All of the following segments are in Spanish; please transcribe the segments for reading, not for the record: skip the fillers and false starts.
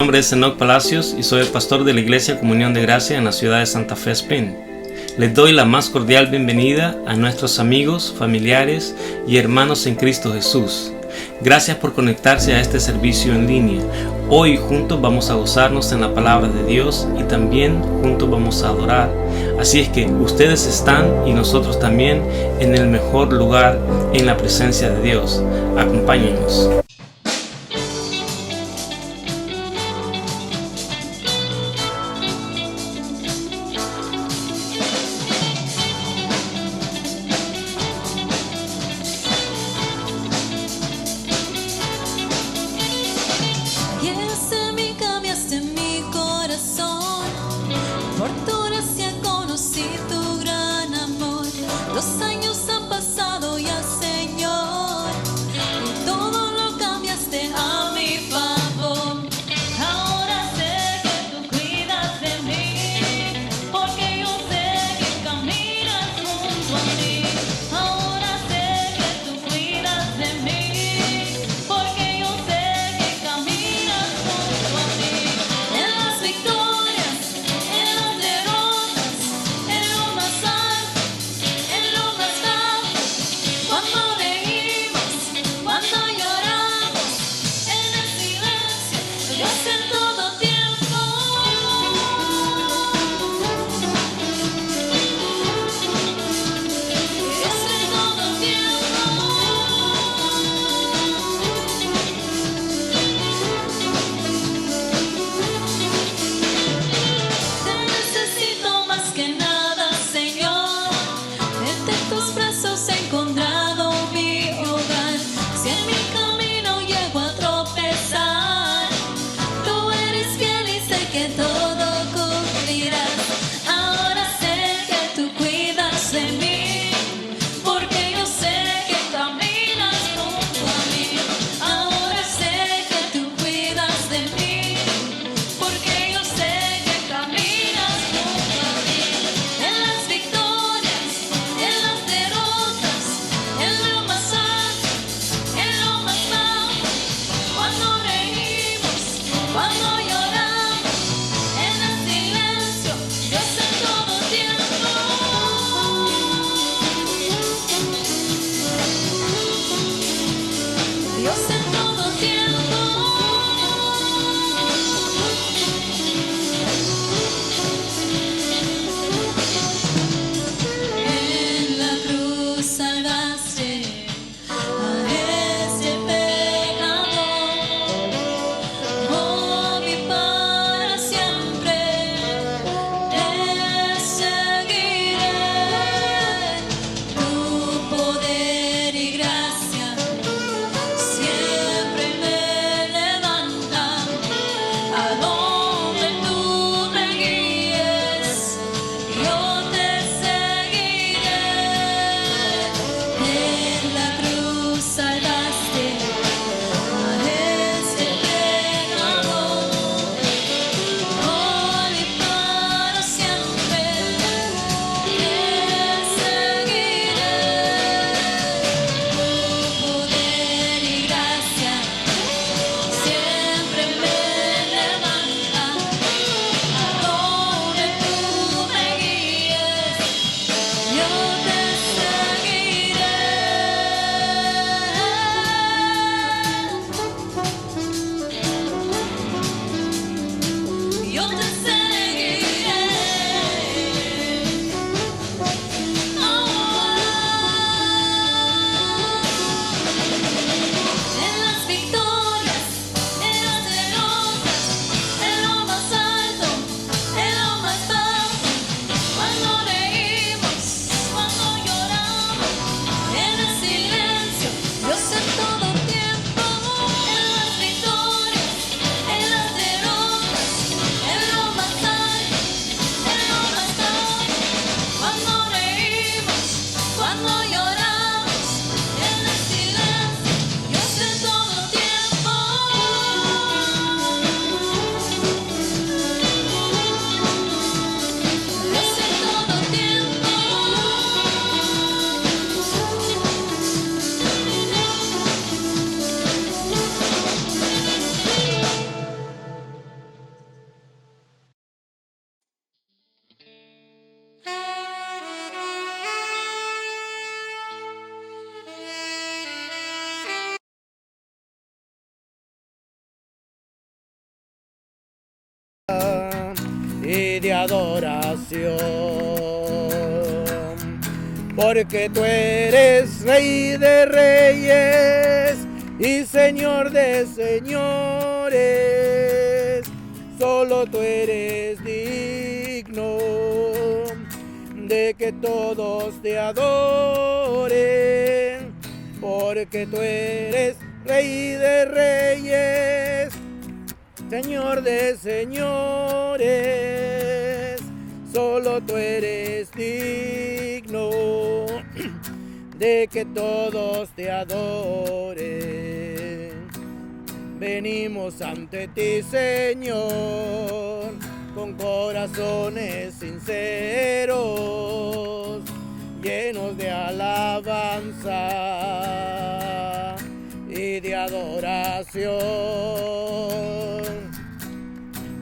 Mi nombre es Enoch Palacios y soy el pastor de la Iglesia Comunión de Gracia en la ciudad de Santa Fe Spring. Les doy la más cordial bienvenida a nuestros amigos, familiares y hermanos en Cristo Jesús. Gracias por conectarse a este servicio en línea. Hoy juntos vamos a gozarnos en la palabra de Dios y también juntos vamos a adorar. Así es que ustedes están y nosotros también en el mejor lugar en la presencia de Dios. Acompáñenos. Mi Porque tú eres Rey de Reyes y Señor de señores, solo tú eres digno de que todos te adoren, porque tú eres Rey de Reyes, Señor de señores, solo tú eres digno de que todos te adoren. Venimos ante ti, Señor, con corazones sinceros, llenos de alabanza y de adoración.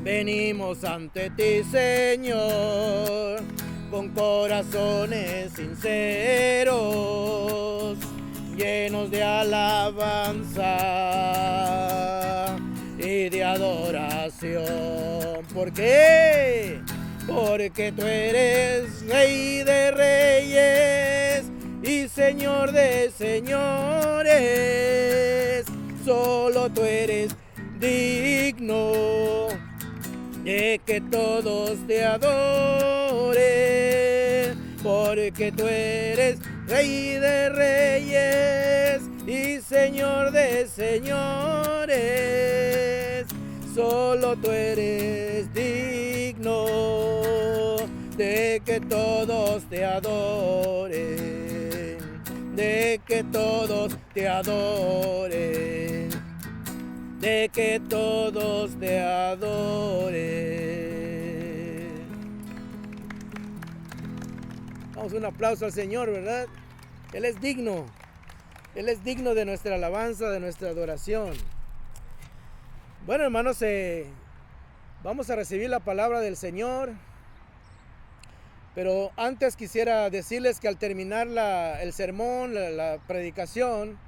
Venimos ante ti, Señor, con corazones sinceros, llenos de alabanza y de adoración. ¿Por qué? Porque tú eres Rey de Reyes y Señor de señores, solo tú eres digno de que todos te adoren, porque tú eres Rey de Reyes y Señor de señores, solo tú eres digno de que todos te adoren, de que todos te adoren, de que todos te adoren. Damos un aplauso al Señor, ¿verdad? Él es digno de nuestra alabanza, de nuestra adoración. Bueno, hermanos, vamos a recibir la palabra del Señor, pero antes quisiera decirles que al terminar el sermón, la predicación,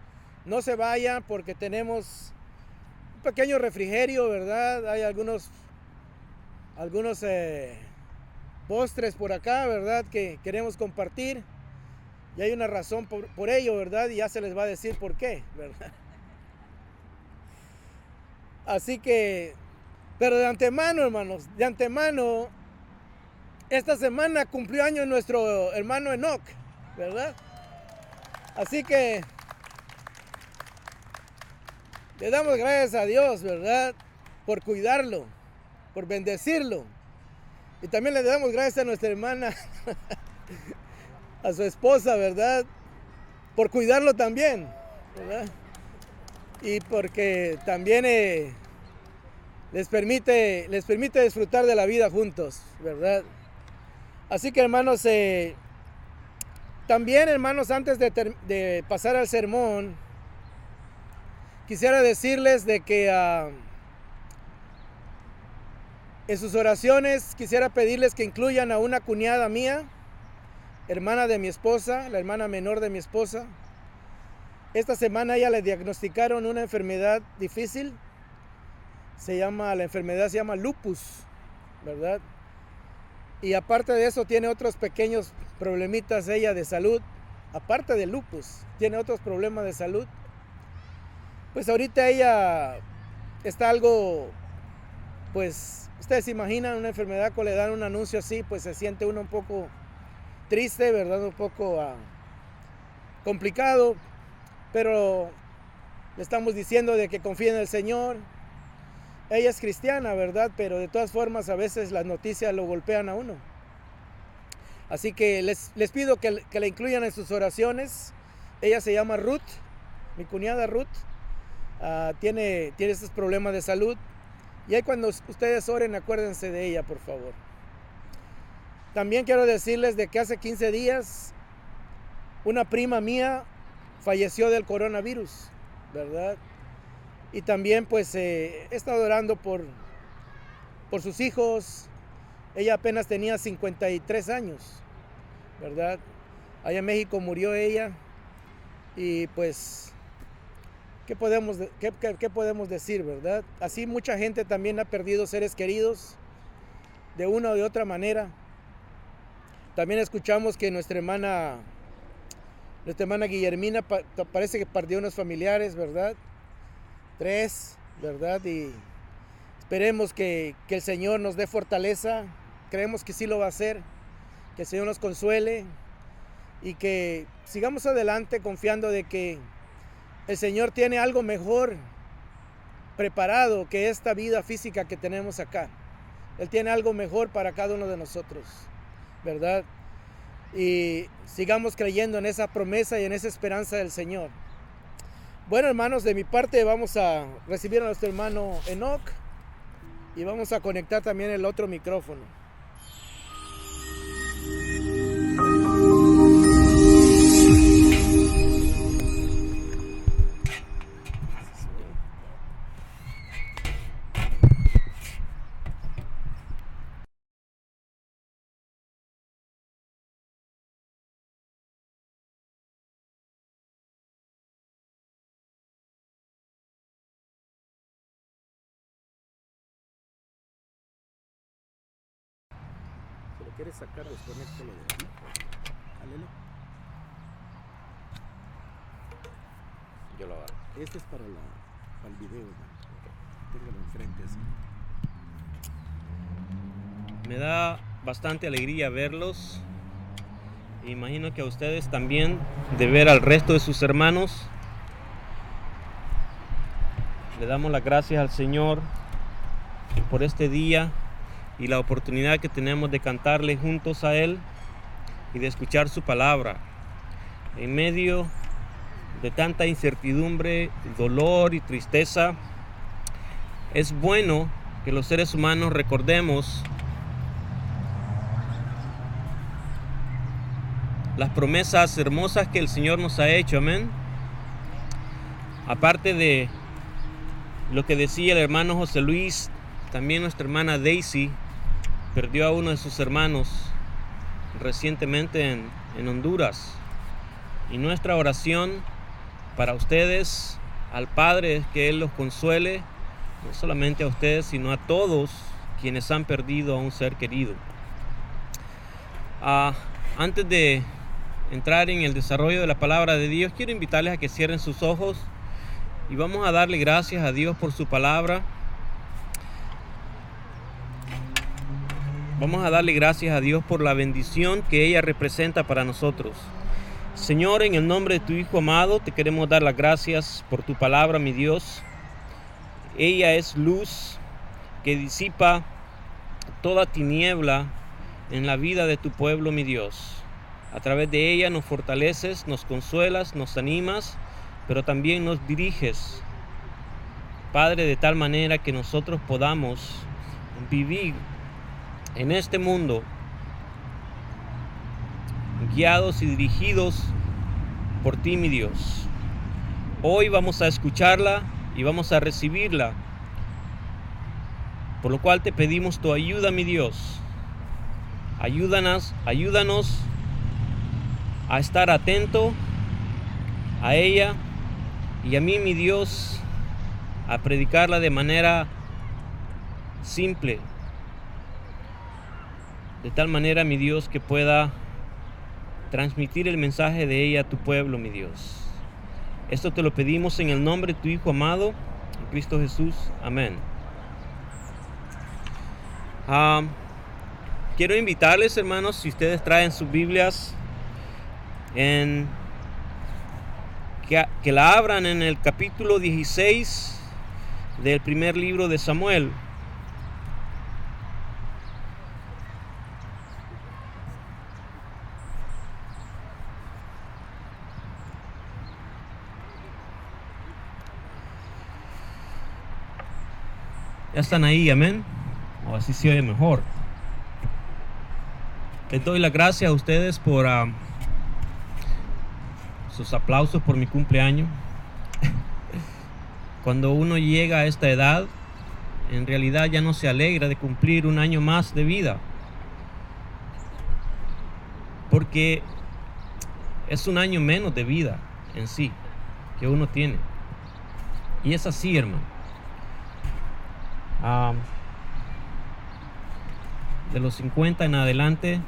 no se vayan porque tenemos un pequeño refrigerio, ¿verdad? Hay algunos postres por acá, ¿verdad? Que queremos compartir. Y hay una razón por ello, ¿verdad? Y ya se les va a decir por qué, ¿verdad? Así que, pero de antemano, hermanos, de antemano, esta semana cumplió años nuestro hermano Enoch, ¿verdad? Así que le damos gracias a Dios, ¿verdad? Por cuidarlo, por bendecirlo. Y también le damos gracias a nuestra hermana, a su esposa, ¿verdad? Por cuidarlo también, ¿verdad? Y porque también les permite disfrutar de la vida juntos, ¿verdad? Así que, hermanos, también, hermanos, antes de pasar al sermón, quisiera decirles de que en sus oraciones quisiera pedirles que incluyan a una cuñada mía, hermana de mi esposa, la hermana menor de mi esposa. Esta semana a ella le diagnosticaron una enfermedad difícil. La enfermedad se llama lupus, ¿verdad? Y aparte de eso tiene otros pequeños problemitas ella de salud. Aparte del lupus, tiene otros problemas de salud. Pues ahorita ella está algo, pues, ustedes se imaginan una enfermedad cuando le dan un anuncio así, pues se siente uno un poco triste, ¿verdad? Un poco complicado, pero le estamos diciendo de que confíe en el Señor. Ella es cristiana, ¿verdad? Pero de todas formas a veces las noticias lo golpean a uno. Así que les pido que la incluyan en sus oraciones. Ella se llama Ruth, mi cuñada Ruth. Tiene estos problemas de salud. Y ahí cuando ustedes oren, acuérdense de ella, por favor. También quiero decirles de que hace 15 días una prima mía falleció del coronavirus, ¿verdad? Y también pues he estado orando por sus hijos. Ella apenas tenía 53 años, ¿verdad? Allá en México murió ella. Y pues, ¿qué podemos decir, verdad? Así mucha gente también ha perdido seres queridos de una o de otra manera. También escuchamos que nuestra hermana Guillermina parece que perdió unos familiares, ¿verdad? 3, ¿verdad? Y esperemos que el Señor nos dé fortaleza. Creemos que sí lo va a hacer. Que el Señor nos consuele y que sigamos adelante confiando de que el Señor tiene algo mejor preparado que esta vida física que tenemos acá. Él tiene algo mejor para cada uno de nosotros, ¿verdad? Y sigamos creyendo en esa promesa y en esa esperanza del Señor. Bueno, hermanos, de mi parte vamos a recibir a nuestro hermano Enoch y vamos a conectar también el otro micrófono. Si lo quieres sacar, desconéctalo de ahí. Álelo. Yo lo agarro. Este es para el video, ¿no? Téngalo enfrente así. Me da bastante alegría verlos. Imagino que a ustedes también, de ver al resto de sus hermanos. Le damos las gracias al Señor por este día y la oportunidad que tenemos de cantarle juntos a Él y de escuchar su palabra. En medio de tanta incertidumbre, dolor y tristeza, es bueno que los seres humanos recordemos las promesas hermosas que el Señor nos ha hecho, amén. Aparte de lo que decía el hermano José Luis, también nuestra hermana Daisy perdió a uno de sus hermanos recientemente en Honduras. Y nuestra oración para ustedes, al Padre, es que Él los consuele, no solamente a ustedes, sino a todos quienes han perdido a un ser querido. Antes de entrar en el desarrollo de la palabra de Dios, quiero invitarles a que cierren sus ojos y vamos a darle gracias a Dios por su palabra. Vamos a darle gracias a Dios por la bendición que ella representa para nosotros. Señor, en el nombre de tu Hijo amado, te queremos dar las gracias por tu palabra, mi Dios. Ella es luz que disipa toda tiniebla en la vida de tu pueblo, mi Dios. A través de ella nos fortaleces, nos consuelas, nos animas, pero también nos diriges, Padre, de tal manera que nosotros podamos vivir en este mundo guiados y dirigidos por ti, mi Dios. Hoy vamos a escucharla y vamos a recibirla, por lo cual te pedimos tu ayuda, mi Dios. Ayúdanos a estar atento a ella y a mí, mi Dios, a predicarla de manera simple, de tal manera, mi Dios, que pueda transmitir el mensaje de ella a tu pueblo, mi Dios. Esto te lo pedimos en el nombre de tu Hijo amado, en Cristo Jesús. Amén. Quiero invitarles, hermanos, si ustedes traen sus Biblias, que la abran en el capítulo 16 del primer libro de Samuel. Ya están ahí, amén. O así se oye mejor. Les doy las gracias a ustedes por sus aplausos por mi cumpleaños. Cuando uno llega a esta edad, en realidad ya no se alegra de cumplir un año más de vida, porque es un año menos de vida en sí que uno tiene. Y es así, hermano. De los 50 en adelante,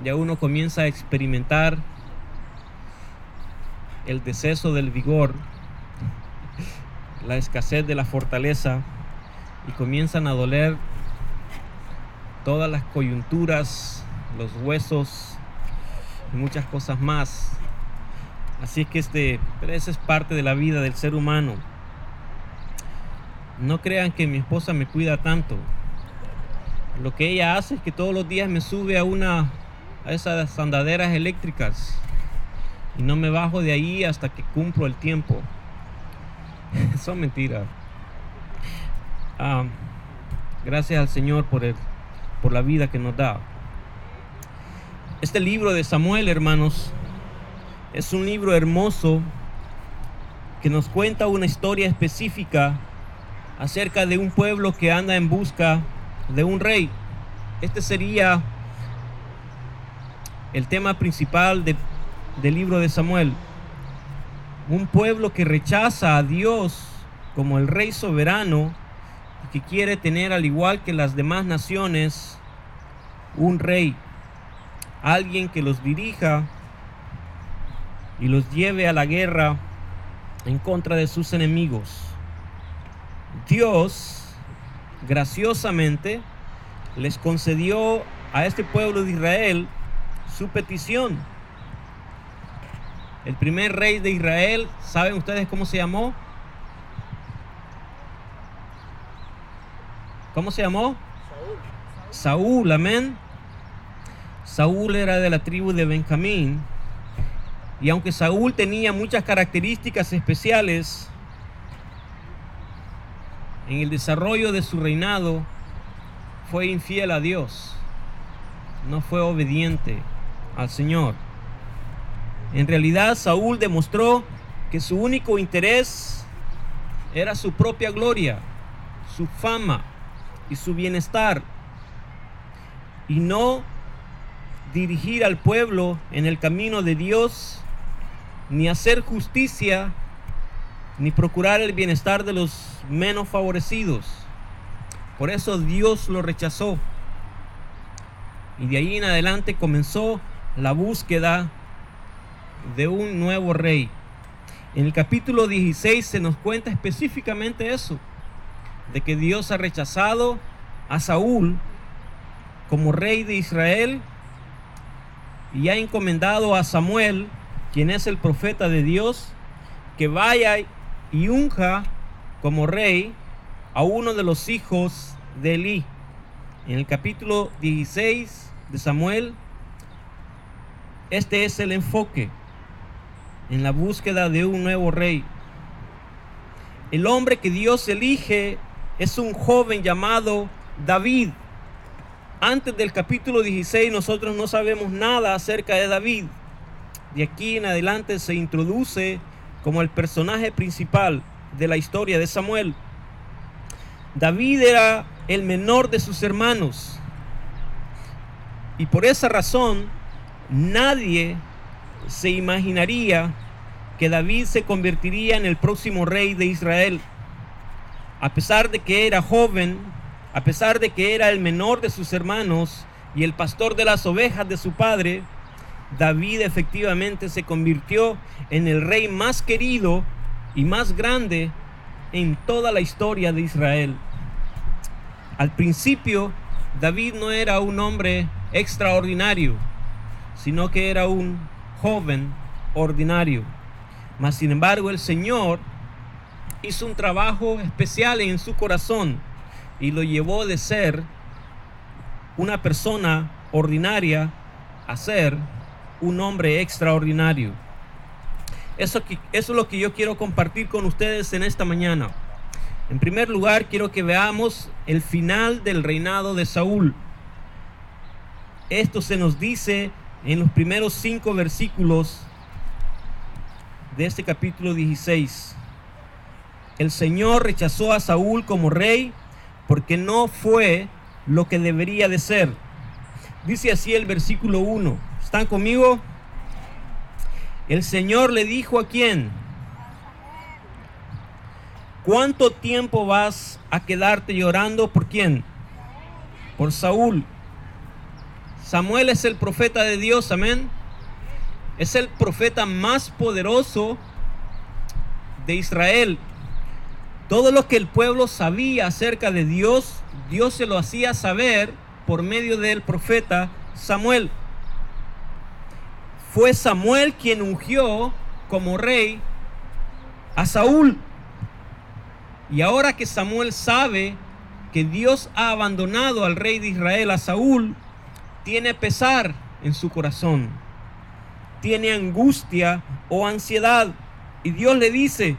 ya uno comienza a experimentar el deceso del vigor, la escasez de la fortaleza, y comienzan a doler todas las coyunturas, los huesos y muchas cosas más. Así es que pero esa es parte de la vida del ser humano. No crean que mi esposa me cuida tanto. Lo que ella hace es que todos los días me sube a esas andaderas eléctricas y no me bajo de ahí hasta que cumplo el tiempo. Son mentiras. Gracias al Señor por la vida que nos da. Este libro de Samuel, hermanos, es un libro hermoso que nos cuenta una historia específica acerca de un pueblo que anda en busca de un rey. Este sería el tema principal del libro de Samuel. Un pueblo que rechaza a Dios como el rey soberano y que quiere tener, al igual que las demás naciones, un rey, alguien que los dirija y los lleve a la guerra en contra de sus enemigos. Dios graciosamente les concedió a este pueblo de Israel su petición. El primer rey de Israel, ¿saben ustedes cómo se llamó? ¿Cómo se llamó? Saúl, amén. Saúl era de la tribu de Benjamín, y aunque Saúl tenía muchas características especiales, en el desarrollo de su reinado fue infiel a Dios, no fue obediente al Señor. En realidad, Saúl demostró que su único interés era su propia gloria, su fama y su bienestar, y no dirigir al pueblo en el camino de Dios, ni hacer justicia, ni procurar el bienestar de los menos favorecidos. Por eso Dios lo rechazó. Y de ahí en adelante comenzó la búsqueda de un nuevo rey. En el capítulo 16 se nos cuenta específicamente eso, de que Dios ha rechazado a Saúl como rey de Israel y ha encomendado a Samuel, quien es el profeta de Dios, que vaya y unja como rey a uno de los hijos de Elí. En el capítulo 16 de Samuel, este es el enfoque en la búsqueda de un nuevo rey. El hombre que Dios elige es un joven llamado David. Antes del capítulo 16 nosotros no sabemos nada acerca de David. De aquí en adelante se introduce como el personaje principal de la historia de Samuel. David era el menor de sus hermanos, y por esa razón nadie se imaginaría que David se convertiría en el próximo rey de Israel. A pesar de que era joven, a pesar de que era el menor de sus hermanos y el pastor de las ovejas de su padre, David efectivamente se convirtió en el rey más querido y más grande en toda la historia de Israel. Al principio, David no era un hombre extraordinario, sino que era un joven ordinario. Mas sin embargo, el Señor hizo un trabajo especial en su corazón y lo llevó de ser una persona ordinaria a ser un hombre extraordinario. Eso es lo que yo quiero compartir con ustedes en esta mañana. En primer lugar, quiero que veamos el final del reinado de Saúl. Esto se nos dice en los primeros 5 versículos de este capítulo 16. El Señor rechazó a Saúl como rey porque no fue lo que debería de ser. Dice así el versículo 1. ¿Están conmigo? El Señor le dijo a quién: ¿cuánto tiempo vas a quedarte llorando por quién? Por Saúl. Samuel es el profeta de Dios, amén. Es el profeta más poderoso de Israel. Todo lo que el pueblo sabía acerca de Dios, Dios se lo hacía saber por medio del profeta Samuel. Fue Samuel quien ungió como rey a Saúl. Y ahora que Samuel sabe que Dios ha abandonado al rey de Israel, a Saúl, tiene pesar en su corazón, tiene angustia o ansiedad. Y Dios le dice: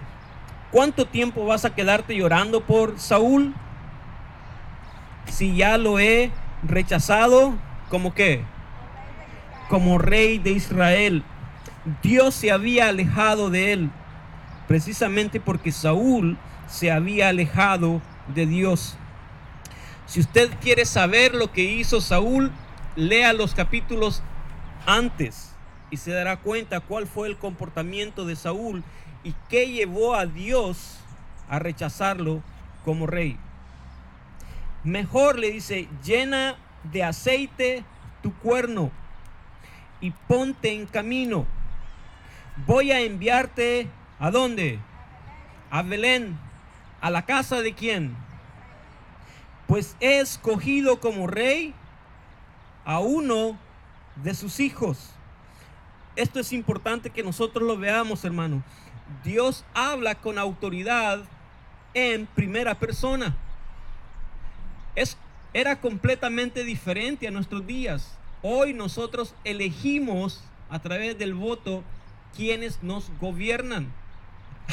¿cuánto tiempo vas a quedarte llorando por Saúl? Si ya lo he rechazado, ¿como qué? Como rey de Israel. Dios se había alejado de él, precisamente porque Saúl se había alejado de Dios. Si usted quiere saber lo que hizo Saúl, lea los capítulos antes y se dará cuenta cuál fue el comportamiento de Saúl y qué llevó a Dios a rechazarlo como rey. Mejor, le dice, llena de aceite tu cuerno y ponte en camino. Voy a enviarte ¿a dónde? A Belén. ¿A la casa de quién? Pues he escogido como rey a uno de sus hijos. Esto es importante que nosotros lo veamos, hermano. Dios habla con autoridad en primera persona. Era completamente diferente a nuestros días. Hoy nosotros elegimos a través del voto quienes nos gobiernan.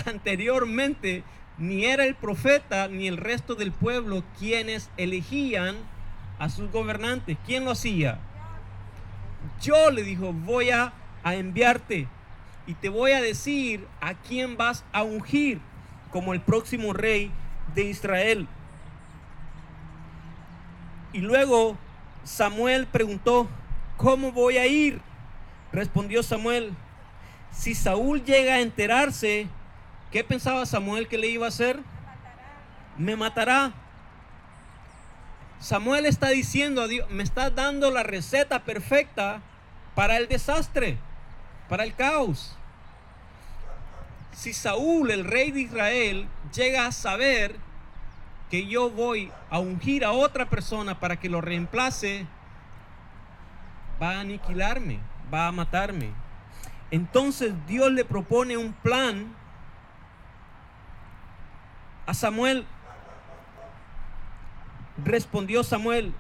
Anteriormente ni era el profeta ni el resto del pueblo quienes elegían a sus gobernantes. ¿Quién lo hacía? Yo, le dijo, voy a enviarte y te voy a decir a quién vas a ungir como el próximo rey de Israel. Y luego Samuel preguntó: ¿cómo voy a ir? Respondió Samuel: si Saúl llega a enterarse, ¿qué pensaba Samuel que le iba a hacer? Me matará. Samuel está diciendo a Dios: me está dando la receta perfecta para el desastre, para el caos. Si Saúl, el rey de Israel, llega a saber que yo voy a ungir a otra persona para que lo reemplace, va a aniquilarme, va a matarme. Entonces Dios le propone un plan a Samuel. Respondió Samuel: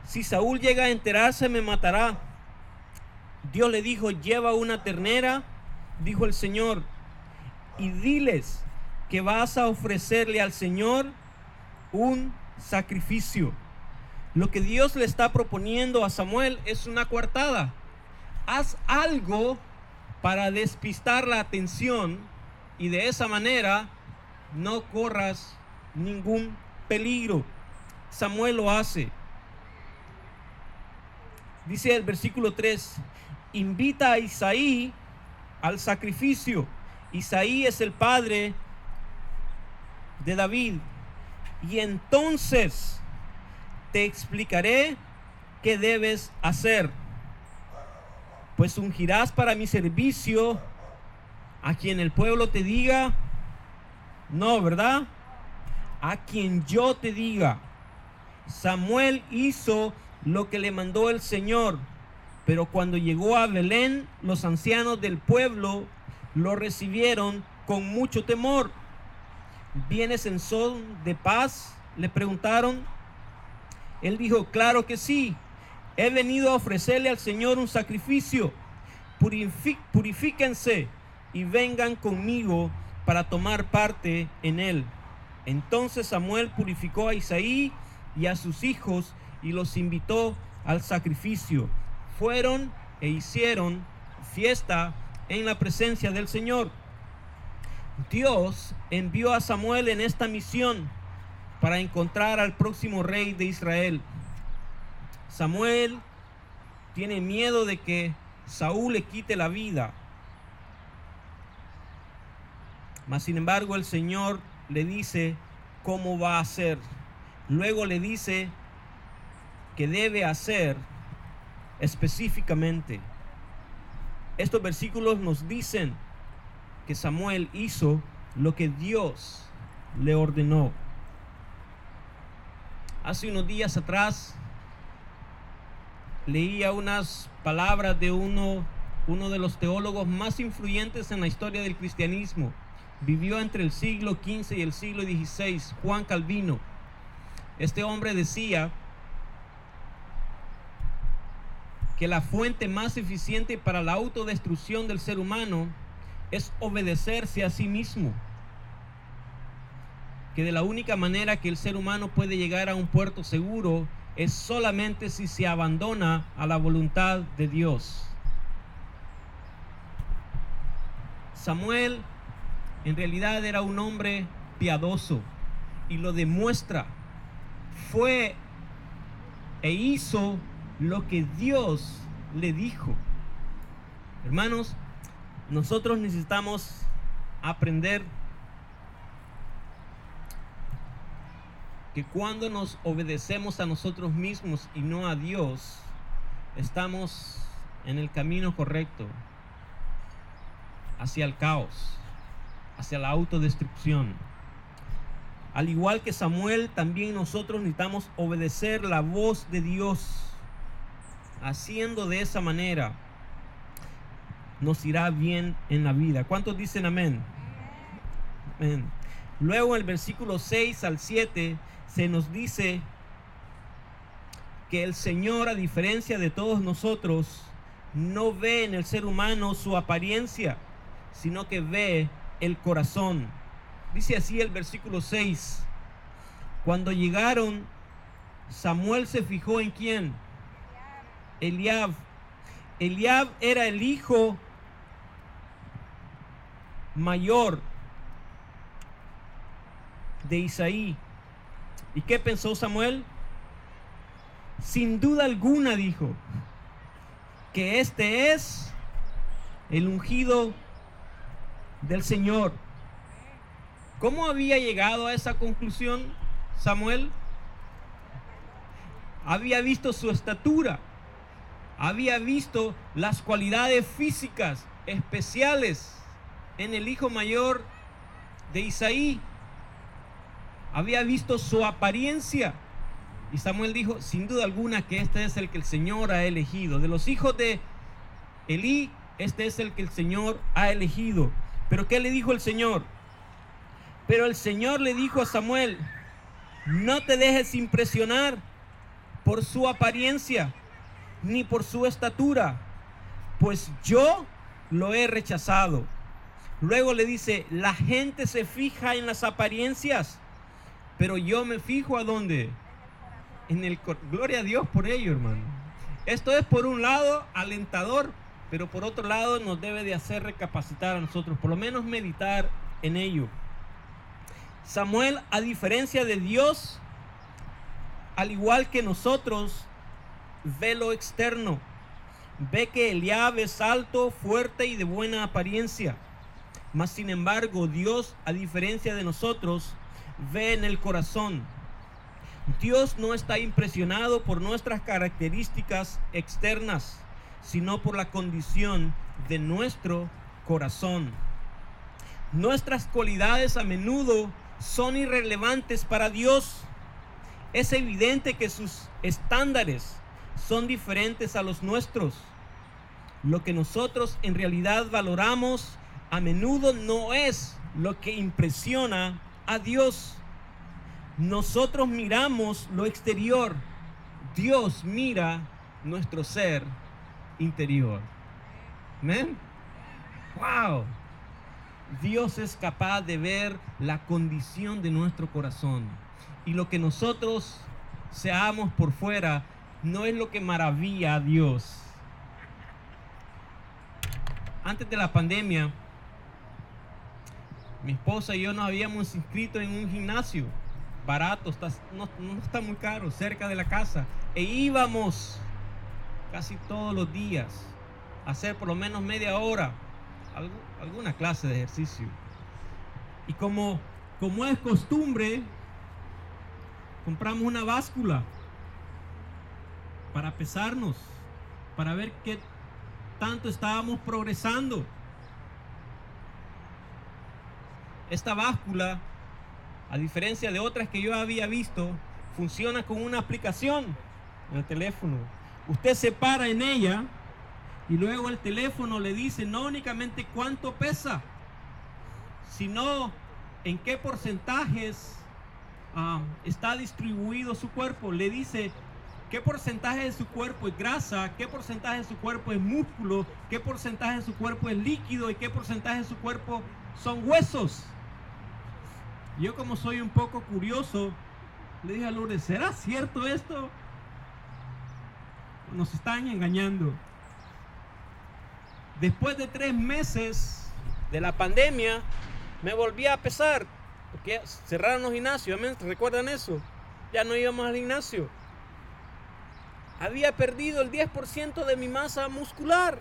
si Saúl llega a enterarse, me matará. Dios le dijo: lleva una ternera, dijo el Señor, y diles que vas a ofrecerle al Señor un sacrificio. Lo que Dios le está proponiendo a Samuel es una coartada. Haz algo para despistar la atención y de esa manera no corras ningún peligro. Samuel lo hace. Dice el versículo 3: invita a Isaí al sacrificio. Isaí es el padre de David. Y entonces te explicaré qué debes hacer. Pues ungirás para mi servicio a quien el pueblo te diga. No, ¿verdad? A quien yo te diga. Samuel hizo lo que le mandó el Señor, pero cuando llegó a Belén, los ancianos del pueblo lo recibieron con mucho temor. ¿Vienes en son de paz?, le preguntaron. Él dijo: claro que sí, he venido a ofrecerle al Señor un sacrificio. Purifíquense y vengan conmigo para tomar parte en él. Entonces Samuel purificó a Isaí y a sus hijos y los invitó al sacrificio. Fueron e hicieron fiesta en la presencia del Señor. Dios envió a Samuel en esta misión para encontrar al próximo rey de Israel. Samuel tiene miedo de que Saúl le quite la vida. Mas sin embargo el Señor le dice cómo va a hacer. Luego le dice que debe hacer específicamente. Estos versículos nos dicen que Samuel hizo lo que Dios le ordenó. Hace unos días atrás leía unas palabras de uno de los teólogos más influyentes en la historia del cristianismo. Vivió entre el siglo XV y el siglo XVI, Juan Calvino. Este hombre decía que la fuente más eficiente para la autodestrucción del ser humano es obedecerse a sí mismo. Que de la única manera que el ser humano puede llegar a un puerto seguro es solamente si se abandona a la voluntad de Dios. Samuel en realidad era un hombre piadoso y lo demuestra. Fue e hizo lo que Dios le dijo. Hermanos, nosotros necesitamos aprender que cuando nos obedecemos a nosotros mismos y no a Dios, estamos en el camino correcto hacia el caos, hacia la autodestrucción. Al igual que Samuel, también nosotros necesitamos obedecer la voz de Dios. Haciendo de esa manera, nos irá bien en la vida. ¿Cuántos dicen amén? Amén. Luego en el versículo 6 al 7 se nos dice que el Señor, a diferencia de todos nosotros, no ve en el ser humano su apariencia, sino que ve el corazón. Dice así el versículo 6: cuando llegaron, Samuel se fijó en ¿quién? Eliab. Eliab era el hijo mayor de Isaí. ¿Y qué pensó Samuel? Sin duda alguna, dijo, que este es el ungido del Señor. ¿Cómo había llegado a esa conclusión Samuel? Había visto su estatura, había visto las cualidades físicas especiales en el hijo mayor de Isaí, había visto su apariencia, y Samuel dijo, sin duda alguna que este es el que el Señor ha elegido. De los hijos de Elí, este es el que el Señor ha elegido. ¿Pero qué le dijo el Señor? Pero el Señor le dijo a Samuel, no te dejes impresionar por su apariencia, ni por su estatura, pues yo lo he rechazado. Luego le dice, la gente se fija en las apariencias, pero yo me fijo ¿a dónde? En el corazón. Gloria a Dios por ello, hermano. Esto es por un lado alentador, pero por otro lado nos debe de hacer recapacitar a nosotros, por lo menos meditar en ello. Samuel, a diferencia de Dios, al igual que nosotros, ve lo externo. Ve que Eliab es alto, fuerte y de buena apariencia. Mas sin embargo, Dios, a diferencia de nosotros, ve en el corazón. Dios no está impresionado por nuestras características externas, sino por la condición de nuestro corazón. Nuestras cualidades a menudo son irrelevantes para Dios. Es evidente que sus estándares son diferentes a los nuestros. Lo que nosotros en realidad valoramos a menudo no es lo que impresiona a Dios. Nosotros miramos lo exterior, Dios mira nuestro ser interior. ¿Amén? ¡Wow! Dios es capaz de ver la condición de nuestro corazón. Y lo que nosotros seamos por fuera no es lo que maravilla a Dios. Antes de la pandemia, mi esposa y yo nos habíamos inscrito en un gimnasio barato, no está muy caro, cerca de la casa, e íbamos casi todos los días a hacer por lo menos media hora alguna clase de ejercicio. Y como es costumbre, compramos una báscula para pesarnos. para ver qué tanto estábamos progresando. Esta báscula, a diferencia de otras que yo había visto, funciona con una aplicación en el teléfono. Usted se para en ella y luego el teléfono le dice no únicamente cuánto pesa, sino en qué porcentajes está distribuido su cuerpo. Le dice qué porcentaje de su cuerpo es grasa, qué porcentaje de su cuerpo es músculo, qué porcentaje de su cuerpo es líquido y qué porcentaje de su cuerpo son huesos. Yo, como soy un poco curioso, le dije a Lourdes, ¿será cierto esto? Nos están engañando. Después de 3 meses de la pandemia, me volví a pesar, porque cerraron los gimnasios, ¿recuerdan eso? Ya no íbamos al gimnasio. Había perdido el 10% de mi masa muscular.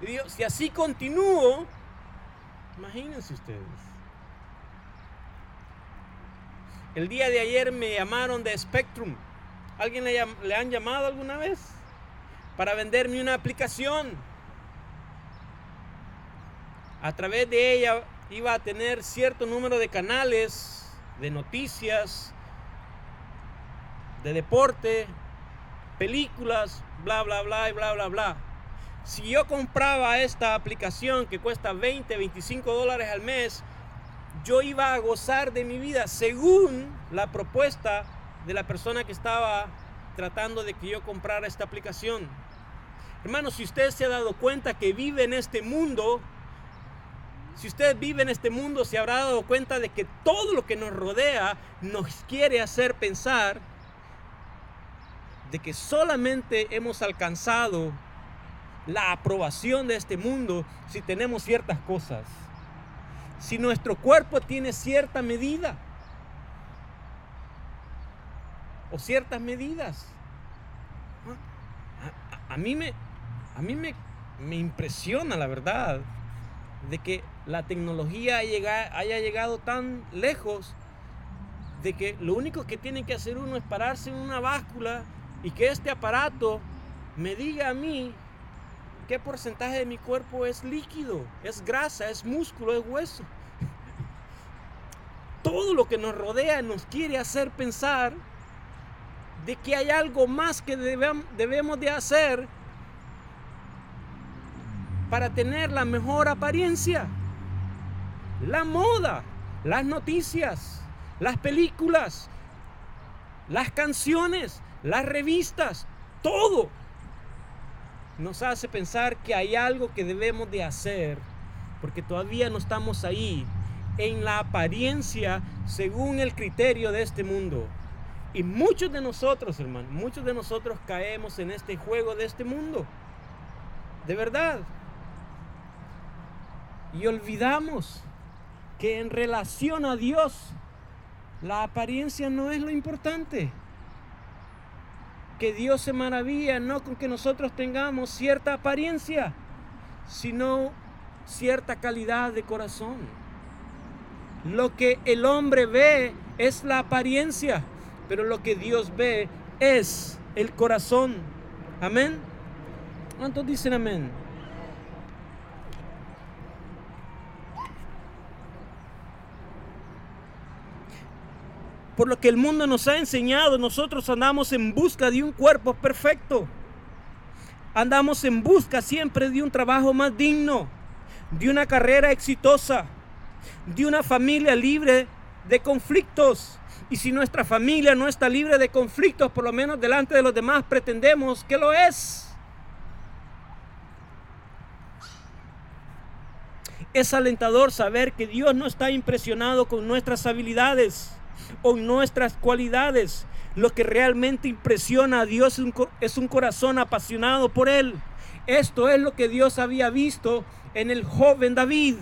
Y digo, si así continúo, imagínense ustedes. El día de ayer me llamaron de Spectrum. ¿Alguien le han llamado alguna vez? Para venderme una aplicación. A través de ella iba a tener cierto número de canales, de noticias, de deporte, películas, bla, bla, bla, y bla, bla, bla. Si yo compraba esta aplicación que cuesta $20-25 al mes, yo iba a gozar de mi vida según la propuesta de la persona que estaba tratando de que yo comprara esta aplicación. Hermanos, si usted se ha dado cuenta que vive en este mundo, si usted vive en este mundo, se habrá dado cuenta de que todo lo que nos rodea nos quiere hacer pensar de que solamente hemos alcanzado la aprobación de este mundo si tenemos ciertas cosas. Si nuestro cuerpo tiene cierta medida o ciertas medidas. A mí me impresiona, la verdad, de que la tecnología haya llegado tan lejos de que lo único que tiene que hacer uno es pararse en una báscula y que este aparato me diga a mí qué porcentaje de mi cuerpo es líquido, es grasa, es músculo, es hueso. Todo lo que nos rodea nos quiere hacer pensar de que hay algo más que debemos de hacer para tener la mejor apariencia. La moda, las noticias, las películas, las canciones, las revistas, todo nos hace pensar que hay algo que debemos de hacer, porque todavía no estamos ahí en la apariencia según el criterio de este mundo. Y muchos de nosotros, hermanos, muchos de nosotros caemos en este juego de este mundo, de verdad, y olvidamos que en relación a Dios la apariencia no es lo importante. Que Dios se maravilla no con que nosotros tengamos cierta apariencia, sino cierta calidad de corazón. Lo que el hombre ve es la apariencia, pero lo que Dios ve es el corazón. Amén. ¿Cuántos dicen amén? Por lo que el mundo nos ha enseñado, nosotros andamos en busca de un cuerpo perfecto. Andamos en busca siempre de un trabajo más digno, de una carrera exitosa, de una familia libre de conflictos. Y si nuestra familia no está libre de conflictos, por lo menos delante de los demás pretendemos que lo es. Es alentador saber que Dios no está impresionado con nuestras habilidades o nuestras cualidades. Lo que realmente impresiona a Dios es un corazón apasionado por Él. Esto es lo que Dios había visto en el joven David.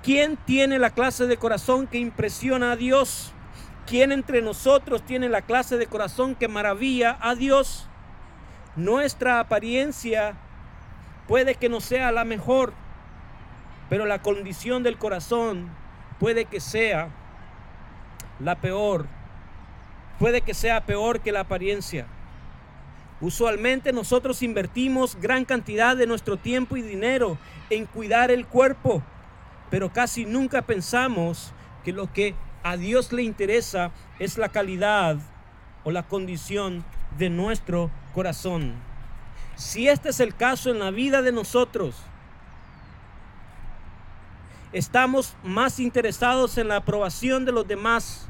¿Quién tiene la clase de corazón que impresiona a Dios? ¿Quién entre nosotros tiene la clase de corazón que maravilla a Dios? Nuestra apariencia puede que no sea la mejor, pero la condición del corazón puede que sea la peor. Puede que sea peor que la apariencia. Usualmente nosotros invertimos gran cantidad de nuestro tiempo y dinero en cuidar el cuerpo, pero casi nunca pensamos que lo que a Dios le interesa es la calidad o la condición de nuestro corazón. Si este es el caso en la vida de nosotros, estamos más interesados en la aprobación de los demás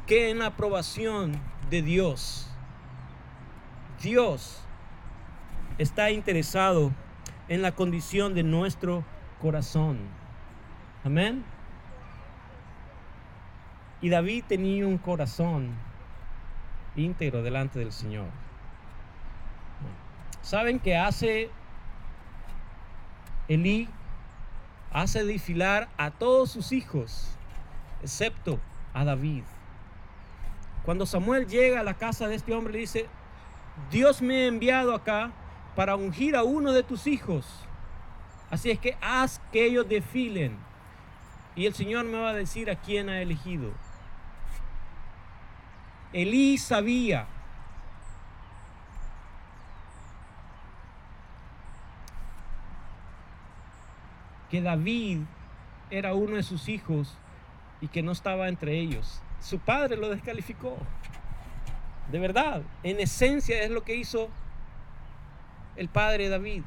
que en la aprobación de Dios. Dios está interesado en la condición de nuestro corazón. Amén. Y David tenía un corazón íntegro delante del Señor. ¿Saben qué hace Elí? Hace desfilar a todos sus hijos, excepto a David. Cuando Samuel llega a la casa de este hombre, le dice: Dios me ha enviado acá para ungir a uno de tus hijos. Así es que haz que ellos desfilen. Y el Señor me va a decir a quién ha elegido. Elí sabía que David era uno de sus hijos y que no estaba entre ellos. Su padre lo descalificó. De verdad, en esencia es lo que hizo el padre David.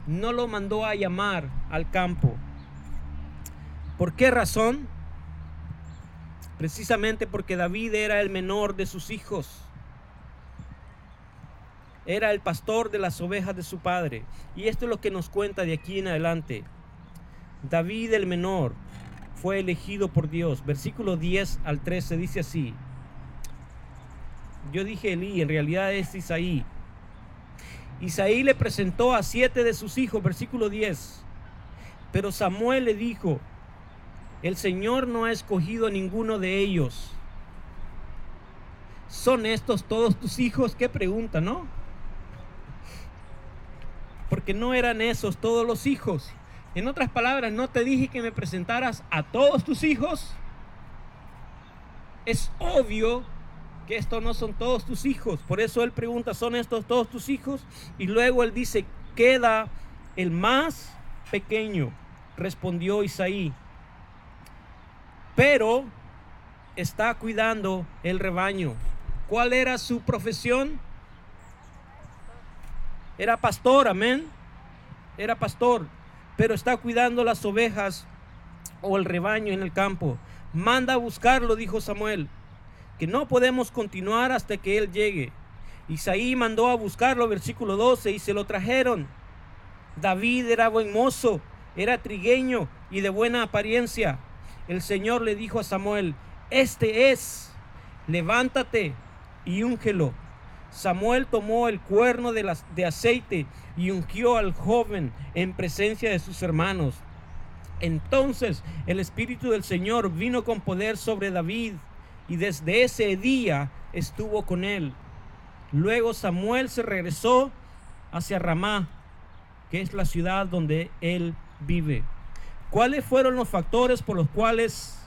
No lo mandó a llamar al campo. ¿Por qué razón? Precisamente porque David era el menor de sus hijos. Era el pastor de las ovejas de su padre. Y esto es lo que nos cuenta de aquí en adelante. David el menor fue elegido por Dios. Versículo 10 al 13 dice así. Yo dije Elí, en realidad es Isaí. Isaí le presentó a 7 de sus hijos, versículo 10. Pero Samuel le dijo: el Señor no ha escogido a ninguno de ellos. ¿Son estos todos tus hijos? Qué pregunta, ¿no? Porque no eran esos todos los hijos. En otras palabras, ¿no te dije que me presentaras a todos tus hijos? Es obvio que estos no son todos tus hijos. Por eso él pregunta: ¿son estos todos tus hijos? Y luego él dice: queda el más pequeño. Respondió Isaí, pero está cuidando el rebaño. ¿Cuál era su profesión? Era pastor, amén. Era pastor, pero está cuidando las ovejas o el rebaño en el campo. Manda a buscarlo, dijo Samuel, que no podemos continuar hasta que él llegue. Isaí mandó a buscarlo, versículo 12, y se lo trajeron. David era buen mozo, era trigueño y de buena apariencia. El Señor le dijo a Samuel: este es, levántate y úngelo. Samuel tomó el cuerno de aceite y ungió al joven en presencia de sus hermanos. Entonces el Espíritu del Señor vino con poder sobre David, y desde ese día estuvo con él. Luego Samuel se regresó hacia Ramá, que es la ciudad donde él vive. ¿Cuáles fueron los factores por los cuales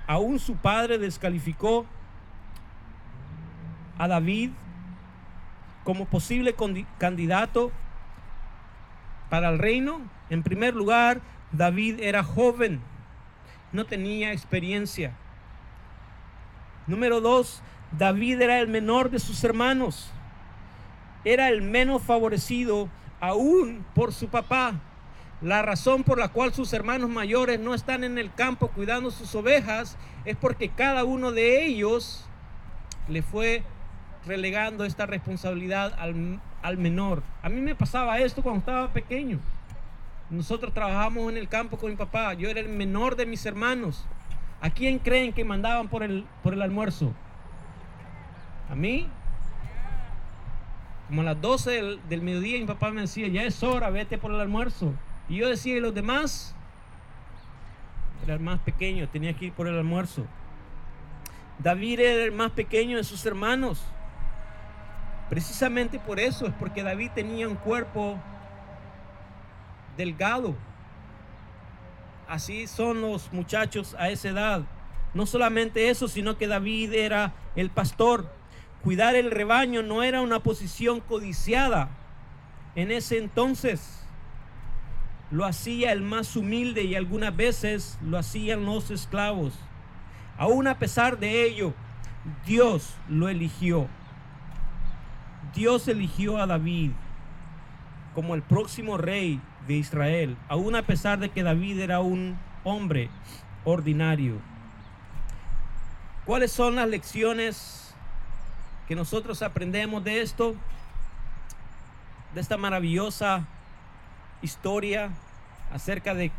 aún su padre descalificó a David como posible candidato para el reino? En primer lugar, David era joven, no tenía experiencia. Número 2, David era el menor de sus hermanos, era el menos favorecido aún por su papá. La razón por la cual sus hermanos mayores no están en el campo cuidando sus ovejas es porque cada uno de ellos le fue relegando esta responsabilidad al menor. A mí me pasaba esto cuando estaba pequeño. Nosotros trabajamos en el campo con mi papá. Yo era el menor de mis hermanos. ¿A quién creen que mandaban por el almuerzo? ¿A mí? Como a las 12 del mediodía mi papá me decía: ya es hora, vete por el almuerzo. Y yo decía: ¿y los demás? Era el más pequeño, tenía que ir por el almuerzo. David era el más pequeño de sus hermanos. Precisamente por eso, es porque David tenía un cuerpo delgado. Así son los muchachos a esa edad. No solamente eso, sino que David era el pastor. Cuidar el rebaño no era una posición codiciada en ese entonces. Lo hacía el más humilde y algunas veces lo hacían los esclavos. Aún a pesar de ello, Dios lo eligió. Dios eligió a David como el próximo rey de Israel, aún a pesar de que David era un hombre ordinario. ¿Cuáles son las lecciones que nosotros aprendemos de esto? De esta maravillosa historia acerca de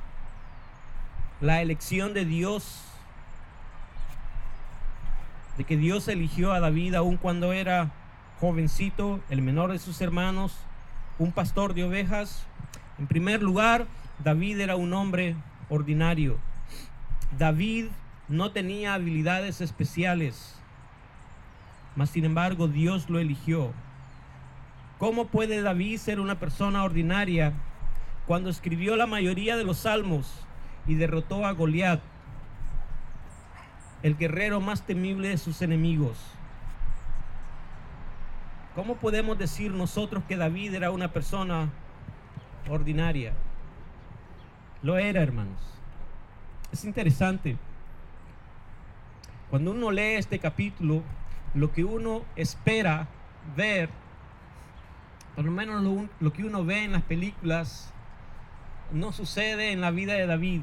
la elección de Dios, de que Dios eligió a David aun cuando era jovencito, el menor de sus hermanos, un pastor de ovejas. En primer lugar, David era un hombre ordinario. David no tenía habilidades especiales, mas sin embargo Dios lo eligió. ¿Cómo puede David ser una persona ordinaria cuando escribió la mayoría de los salmos y derrotó a Goliat, el guerrero más temible de sus enemigos? ¿Cómo podemos decir nosotros que David era una persona ordinaria? Lo era, hermanos. Es interesante. Cuando uno lee este capítulo, lo que uno espera ver, por lo menos lo que uno ve en las películas, no sucede en la vida de David.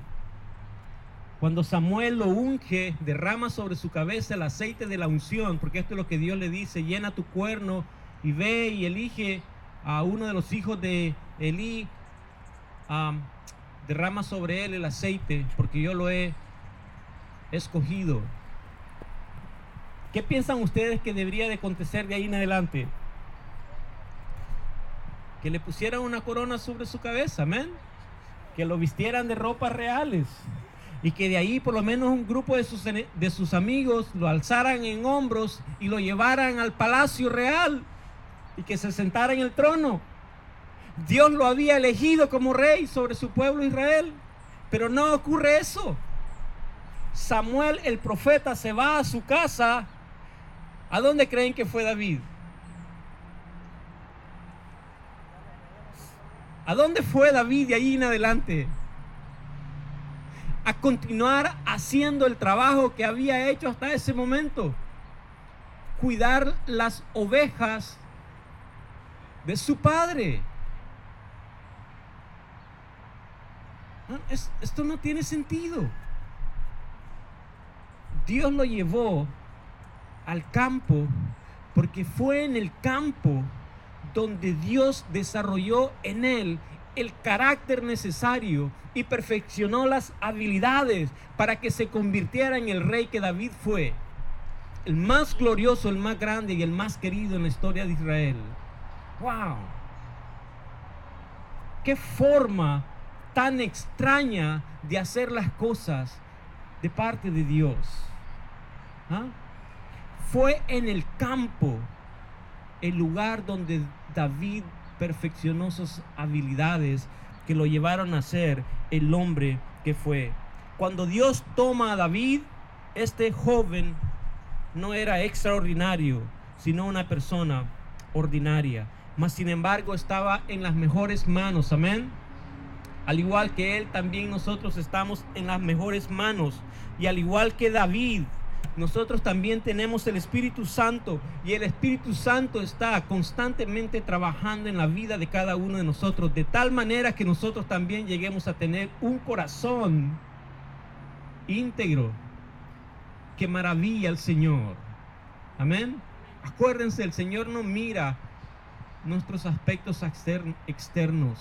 Cuando Samuel lo unge, derrama sobre su cabeza el aceite de la unción, porque esto es lo que Dios le dice: llena tu cuerno y ve y elige a uno de los hijos de Elí, derrama sobre él el aceite, porque yo lo he escogido. ¿Qué piensan ustedes que debería de acontecer de ahí en adelante? Que le pusieran una corona sobre su cabeza, amén. Que lo vistieran de ropas reales. Y que de ahí por lo menos un grupo de sus amigos lo alzaran en hombros y lo llevaran al palacio real y que se sentara en el trono. Dios lo había elegido como rey sobre su pueblo Israel, pero no ocurre eso. Samuel el profeta se va a su casa. ¿A dónde creen que fue David? ¿A dónde fue David de allí en adelante? A continuar haciendo el trabajo que había hecho hasta ese momento. Cuidar las ovejas de su padre. Esto no tiene sentido. Dios lo llevó al campo porque fue en el campo donde Dios desarrolló en él el carácter necesario y perfeccionó las habilidades para que se convirtiera en el rey que David fue, el más glorioso, el más grande y el más querido en la historia de Israel. ¡Wow! ¡Qué forma tan extraña de hacer las cosas de parte de Dios! ¿Ah? Fue en el campo el lugar donde David perfeccionó sus habilidades que lo llevaron a ser el hombre que fue. Cuando Dios toma a David, este joven no era extraordinario, sino una persona ordinaria. Mas sin embargo estaba en las mejores manos, amén. Al igual que él, también nosotros estamos en las mejores manos. Y al igual que David, nosotros también tenemos el Espíritu Santo, y el Espíritu Santo está constantemente trabajando en la vida de cada uno de nosotros, de tal manera que nosotros también lleguemos a tener un corazón íntegro que maravilla al Señor. Amén. Acuérdense, el Señor no mira nuestros aspectos externos.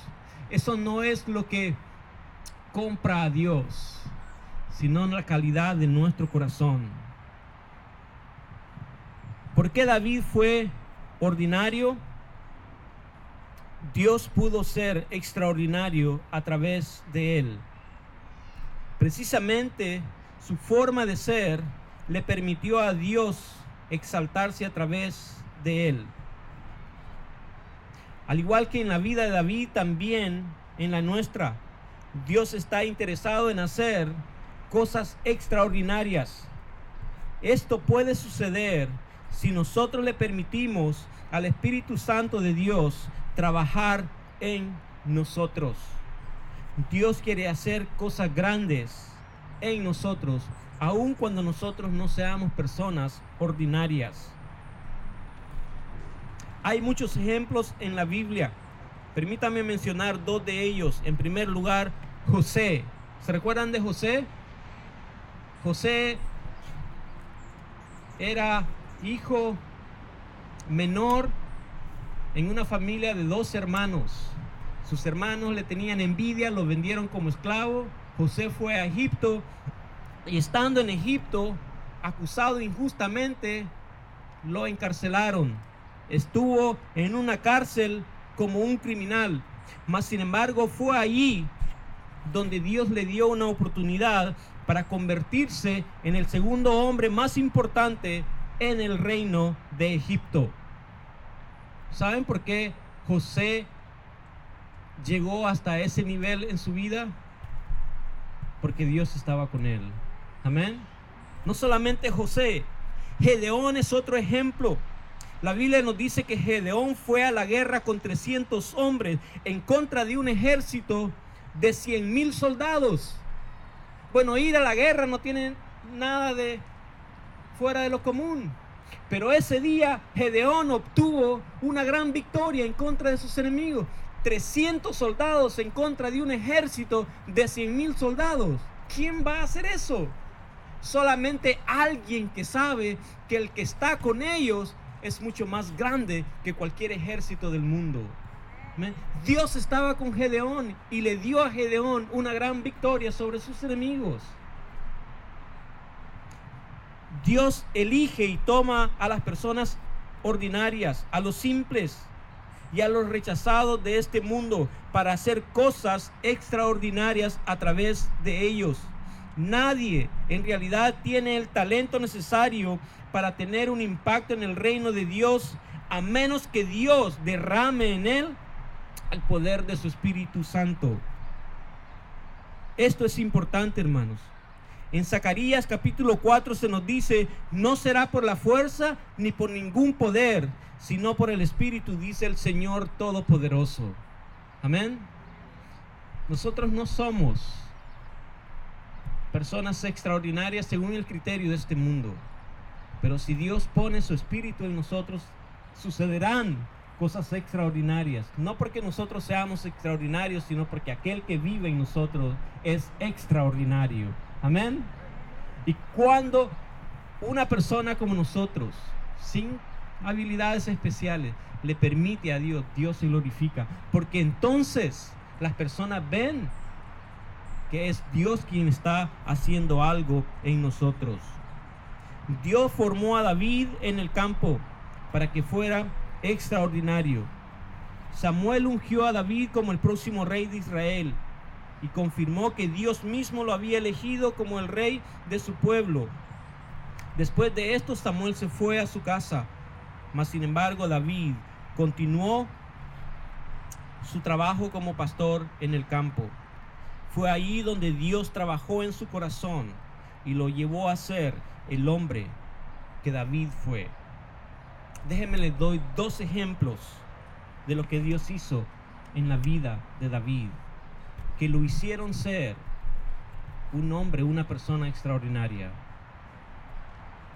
Eso no es lo que compra a Dios, sino la calidad de nuestro corazón. ¿Por qué David fue ordinario? Dios pudo ser extraordinario a través de él. Precisamente su forma de ser le permitió a Dios exaltarse a través de él. Al igual que en la vida de David, también en la nuestra, Dios está interesado en hacer cosas extraordinarias. Esto puede suceder si nosotros le permitimos al Espíritu Santo de Dios trabajar en nosotros. Dios quiere hacer cosas grandes en nosotros, aun cuando nosotros no seamos personas ordinarias. Hay muchos ejemplos en la Biblia. Permítame mencionar dos de ellos. En primer lugar, José. ¿Se recuerdan de José? José era hijo menor en una familia de 2 hermanos. Sus hermanos le tenían envidia, lo vendieron como esclavo. José fue a Egipto y estando en Egipto, acusado injustamente, lo encarcelaron. Estuvo en una cárcel como un criminal, mas sin embargo fue allí donde Dios le dio una oportunidad para convertirse en el segundo hombre más importante en el reino de Egipto. ¿Saben por qué José llegó hasta ese nivel en su vida? Porque Dios estaba con él. Amén. No solamente José, Gedeón es otro ejemplo. La Biblia nos dice que Gedeón fue a la guerra con 300 hombres en contra de un ejército de 100,000 soldados. Bueno, ir a la guerra no tiene nada de fuera de lo común. Pero ese día Gedeón obtuvo una gran victoria en contra de sus enemigos. 300 soldados en contra de un ejército de 100,000 soldados. ¿Quién va a hacer eso? Solamente alguien que sabe que el que está con ellos es mucho más grande que cualquier ejército del mundo. Dios estaba con Gedeón y le dio a Gedeón una gran victoria sobre sus enemigos. Dios elige y toma a las personas ordinarias, a los simples y a los rechazados de este mundo para hacer cosas extraordinarias a través de ellos. Nadie en realidad tiene el talento necesario para tener un impacto en el reino de Dios, a menos que Dios derrame en él el poder de su Espíritu Santo. Esto es importante, hermanos. En Zacarías capítulo 4 se nos dice: no será por la fuerza ni por ningún poder, sino por el Espíritu, dice el Señor Todopoderoso. Amén. Nosotros no somos personas extraordinarias según el criterio de este mundo, pero si Dios pone su Espíritu en nosotros, sucederán cosas extraordinarias. No porque nosotros seamos extraordinarios, sino porque aquel que vive en nosotros es extraordinario. Amén. Y cuando una persona como nosotros, sin habilidades especiales, le permite a Dios, Dios se glorifica, porque entonces las personas ven que es Dios quien está haciendo algo en nosotros. Dios formó a David en el campo para que fuera extraordinario. Samuel ungió a David como el próximo rey de Israel y confirmó que Dios mismo lo había elegido como el rey de su pueblo. Después de esto, Samuel se fue a su casa, mas sin embargo David continuó su trabajo como pastor en el campo. Fue ahí donde Dios trabajó en su corazón y lo llevó a ser el hombre que David fue. Déjenme les doy 2 ejemplos de lo que Dios hizo en la vida de David, que lo hicieron ser un hombre, una persona extraordinaria.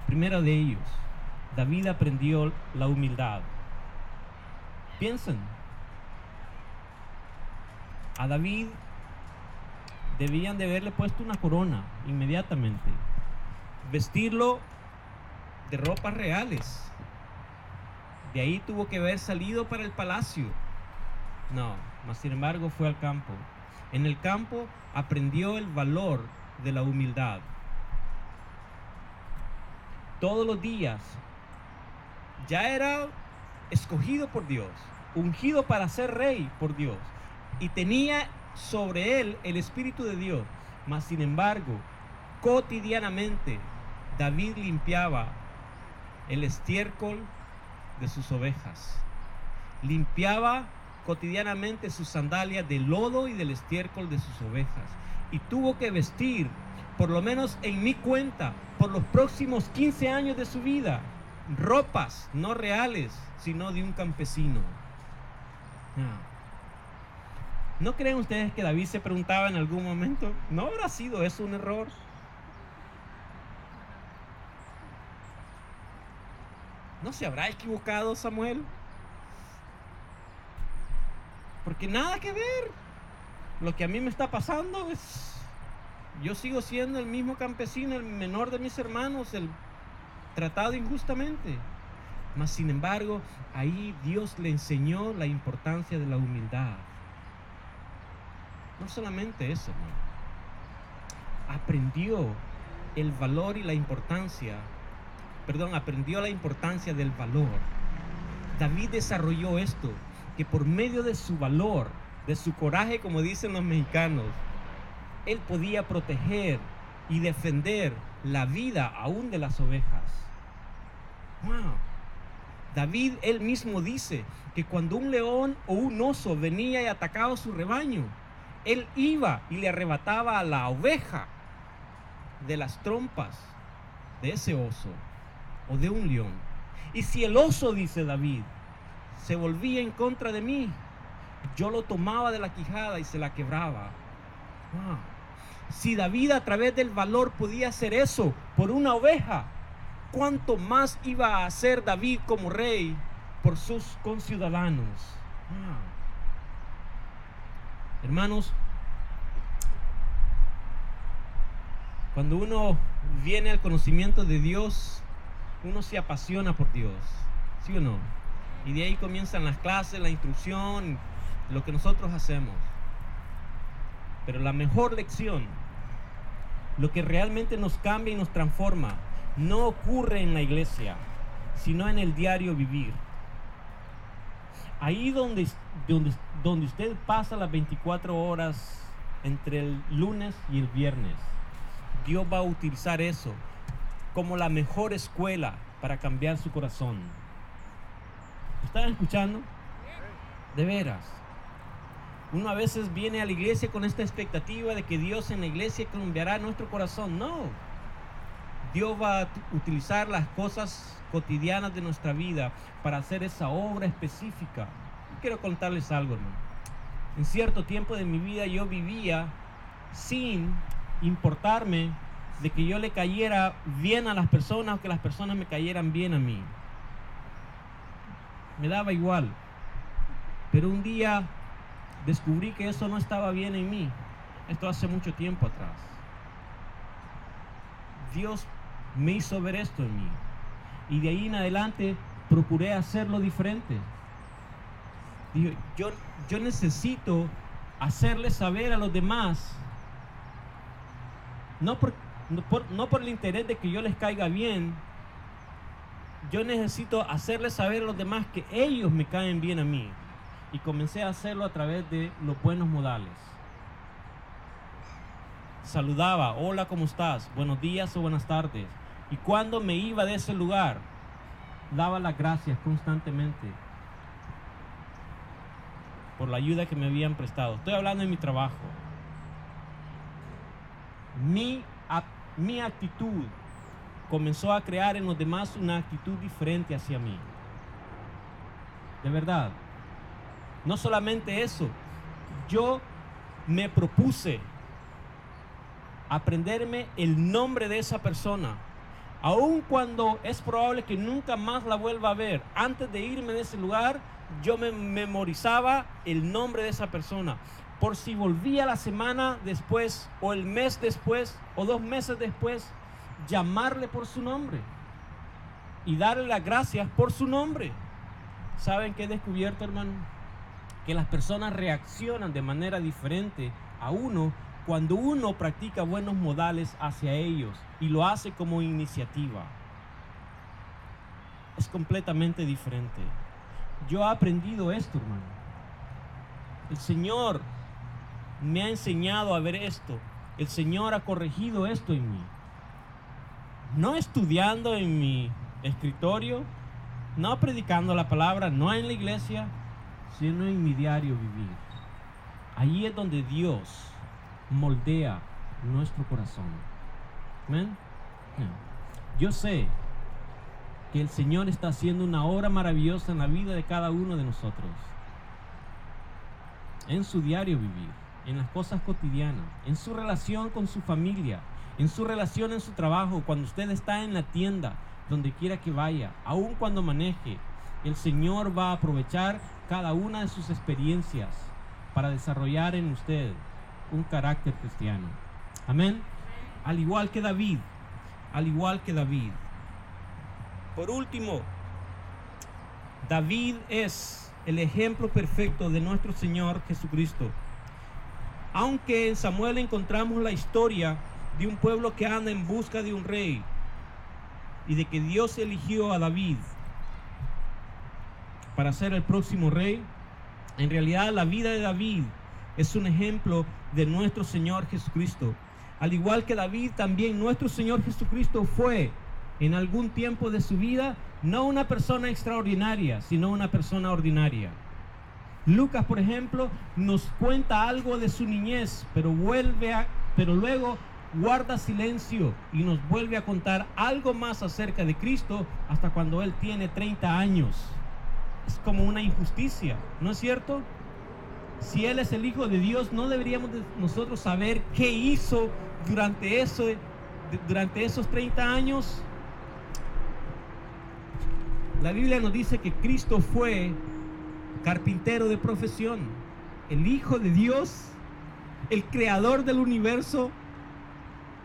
Primero de ellos, David aprendió la humildad. Piensen, a David debían de haberle puesto una corona inmediatamente, vestirlo de ropas reales. De ahí tuvo que haber salido para el palacio. No, mas sin embargo fue al campo. En el campo aprendió el valor de la humildad. Todos los días ya era escogido por Dios, ungido para ser rey por Dios, y tenía sobre él el Espíritu de Dios. Mas sin embargo, cotidianamente David limpiaba el estiércol de sus ovejas, limpiaba cotidianamente sus sandalias del lodo y del estiércol de sus ovejas, y tuvo que vestir, por lo menos en mi cuenta, por los próximos 15 años de su vida, ropas no reales, sino de un campesino. ¿No creen ustedes que David se preguntaba en algún momento, ¿no habrá sido eso un error? ¿No se habrá equivocado Samuel? Porque nada que ver. Lo que a mí me está pasando es... Yo sigo siendo el mismo campesino, el menor de mis hermanos, el tratado injustamente. Mas sin embargo, ahí Dios le enseñó la importancia de la humildad. No solamente eso, hermano. Aprendió el valor y la importancia. Aprendió la importancia del valor. David desarrolló esto, que por medio de su valor, de su coraje, como dicen los mexicanos, él podía proteger y defender la vida aún de las ovejas. Wow. David él mismo dice que cuando un león o un oso venía y atacaba su rebaño, él iba y le arrebataba a la oveja de las trompas de ese oso o de un león. Y si el oso, dice David, se volvía en contra de mí, yo lo tomaba de la quijada y se la quebraba. Wow. Si David a través del valor podía hacer eso por una oveja, ¿cuánto más iba a hacer David como rey por sus conciudadanos? Wow. Hermanos, cuando uno viene al conocimiento de Dios, uno se apasiona por Dios, ¿sí o no? Y de ahí comienzan las clases, la instrucción, lo que nosotros hacemos. Pero la mejor lección, lo que realmente nos cambia y nos transforma, no ocurre en la iglesia, sino en el diario vivir. Ahí donde usted pasa las 24 horas entre el lunes y el viernes, Dios va a utilizar eso como la mejor escuela para cambiar su corazón. ¿Están escuchando? De veras. Uno a veces viene a la iglesia con esta expectativa de que Dios en la iglesia cambiará nuestro corazón. No. Dios va a utilizar las cosas cotidianas de nuestra vida para hacer esa obra específica. Quiero contarles algo, hermano. En cierto tiempo de mi vida yo vivía sin importarme de que yo le cayera bien a las personas o que las personas me cayeran bien a mí. Me daba igual. Pero un día descubrí que eso no estaba bien en mí. Esto hace mucho tiempo atrás. Dios me hizo ver esto en mí. Y de ahí en adelante procuré hacerlo diferente. Digo, yo necesito hacerle saber a los demás, no por el interés de que yo les caiga bien. Yo necesito hacerles saber a los demás que ellos me caen bien a mí. Y comencé a hacerlo a través de los buenos modales. Saludaba, hola, ¿cómo estás? Buenos días o buenas tardes. Y cuando me iba de ese lugar, daba las gracias constantemente por la ayuda que me habían prestado. Estoy hablando de mi trabajo. Mi actitud comenzó a crear en los demás una actitud diferente hacia mí. De verdad. No solamente eso, yo me propuse aprenderme el nombre de esa persona, aun cuando es probable que nunca más la vuelva a ver. Antes de irme de ese lugar, yo me memorizaba el nombre de esa persona, por si volvía la semana después, o el mes después, o 2 meses después, llamarle por su nombre y darle las gracias por su nombre. ¿Saben qué he descubierto, hermano? Que las personas reaccionan de manera diferente a uno cuando uno practica buenos modales hacia ellos y lo hace como iniciativa. Es completamente diferente. Yo he aprendido esto, hermano. El Señor me ha enseñado a ver esto. El Señor ha corregido esto en mí. No estudiando en mi escritorio, no predicando la palabra, no en la iglesia, sino en mi diario vivir. Ahí es donde Dios moldea nuestro corazón. ¿Amén? Yo sé que el Señor está haciendo una obra maravillosa en la vida de cada uno de nosotros, en su diario vivir, en las cosas cotidianas, en su relación con su familia, en su relación en su trabajo, cuando usted está en la tienda, donde quiera que vaya, aun cuando maneje. El Señor va a aprovechar cada una de sus experiencias para desarrollar en usted un carácter cristiano. Amén. Al igual que David, al igual que David. Por último, David es el ejemplo perfecto de nuestro Señor Jesucristo. Aunque en Samuel encontramos la historia de un pueblo que anda en busca de un rey y de que Dios eligió a David para ser el próximo rey, en realidad la vida de David es un ejemplo de nuestro Señor Jesucristo. Al igual que David, también nuestro Señor Jesucristo fue en algún tiempo de su vida no una persona extraordinaria, sino una persona ordinaria. Lucas, por ejemplo, nos cuenta algo de su niñez, pero luego guarda silencio y nos vuelve a contar algo más acerca de Cristo hasta cuando Él tiene 30 años. Es como una injusticia, ¿no es cierto? Si Él es el Hijo de Dios, ¿no deberíamos nosotros saber qué hizo durante esos 30 años? La Biblia nos dice que Cristo fue carpintero de profesión, el Hijo de Dios, el creador del universo,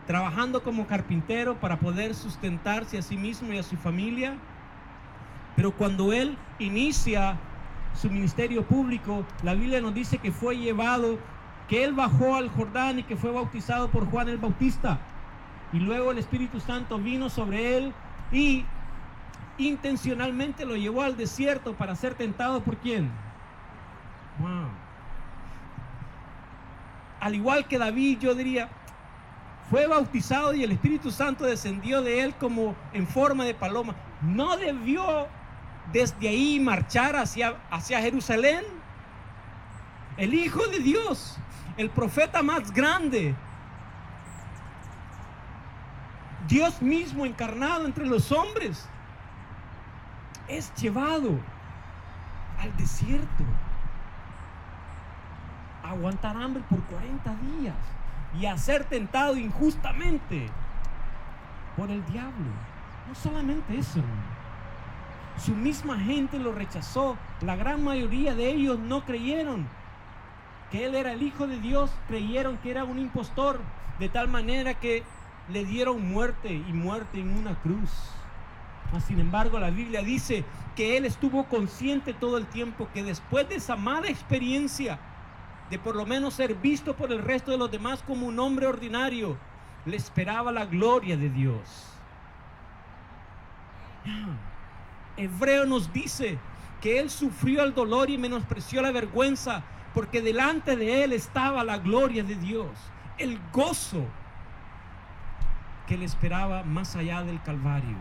trabajando como carpintero para poder sustentarse a sí mismo y a su familia. Pero cuando Él inicia su ministerio público, la Biblia nos dice que fue llevado, que Él bajó al Jordán y que fue bautizado por Juan el Bautista. Y luego el Espíritu Santo vino sobre Él y intencionalmente lo llevó al desierto para ser tentado ¿por quién? Wow. Al igual que David, yo diría, fue bautizado y el Espíritu Santo descendió de él como en forma de paloma. ¿No debió desde ahí marchar hacia Jerusalén? El Hijo de Dios, el profeta más grande, Dios mismo encarnado entre los hombres, es llevado al desierto a aguantar hambre por 40 días y a ser tentado injustamente por el diablo. No solamente eso, su misma gente lo rechazó. La gran mayoría de ellos no creyeron que Él era el Hijo de Dios, creyeron que era un impostor, de tal manera que le dieron muerte y muerte en una cruz. Sin embargo, la Biblia dice que Él estuvo consciente todo el tiempo que después de esa mala experiencia de por lo menos ser visto por el resto de los demás como un hombre ordinario, le esperaba la gloria de Dios. Hebreo nos dice que Él sufrió el dolor y menospreció la vergüenza, porque delante de Él estaba la gloria de Dios, el gozo que le esperaba más allá del Calvario.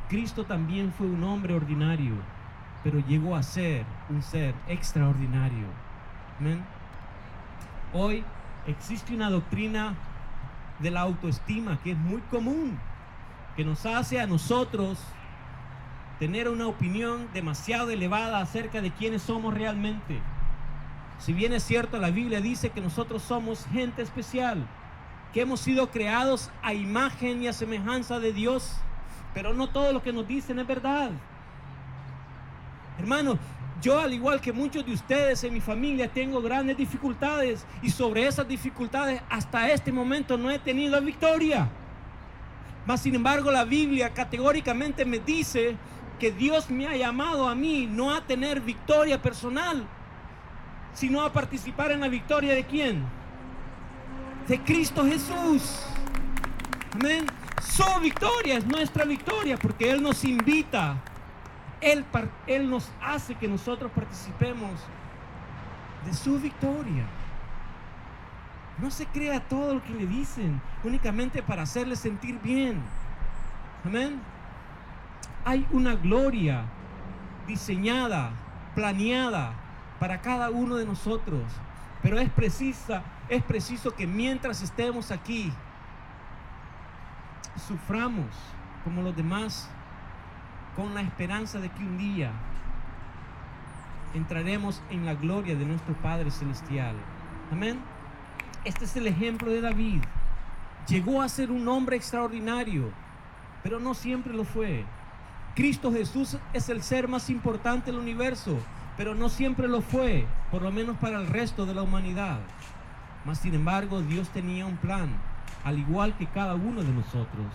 Cristo también fue un hombre ordinario, pero llegó a ser un ser extraordinario. ¿Amén? Hoy existe una doctrina de la autoestima que es muy común, que nos hace a nosotros tener una opinión demasiado elevada acerca de quiénes somos realmente. Si bien es cierto, la Biblia dice que nosotros somos gente especial, que hemos sido creados a imagen y a semejanza de Dios, pero no todo lo que nos dicen es verdad. Hermano, yo al igual que muchos de ustedes en mi familia tengo grandes dificultades, y sobre esas dificultades hasta este momento no he tenido victoria. Mas sin embargo, la Biblia categóricamente me dice que Dios me ha llamado a mí no a tener victoria personal, sino a participar en la victoria ¿de quién? De Cristo Jesús. Amén. Su victoria es nuestra victoria, porque Él nos invita, Él nos hace que nosotros participemos de su victoria. No se crea todo lo que le dicen únicamente para hacerle sentir bien. Amén. Hay una gloria diseñada, planeada para cada uno de nosotros, pero es preciso que mientras estemos aquí suframos como los demás, con la esperanza de que un día entraremos en la gloria de nuestro Padre Celestial. Amén. Este es el ejemplo de David. Llegó a ser un hombre extraordinario, pero no siempre lo fue. Cristo Jesús es el ser más importante del universo, pero no siempre lo fue, por lo menos para el resto de la humanidad. Mas sin embargo, Dios tenía un plan, al igual que cada uno de nosotros.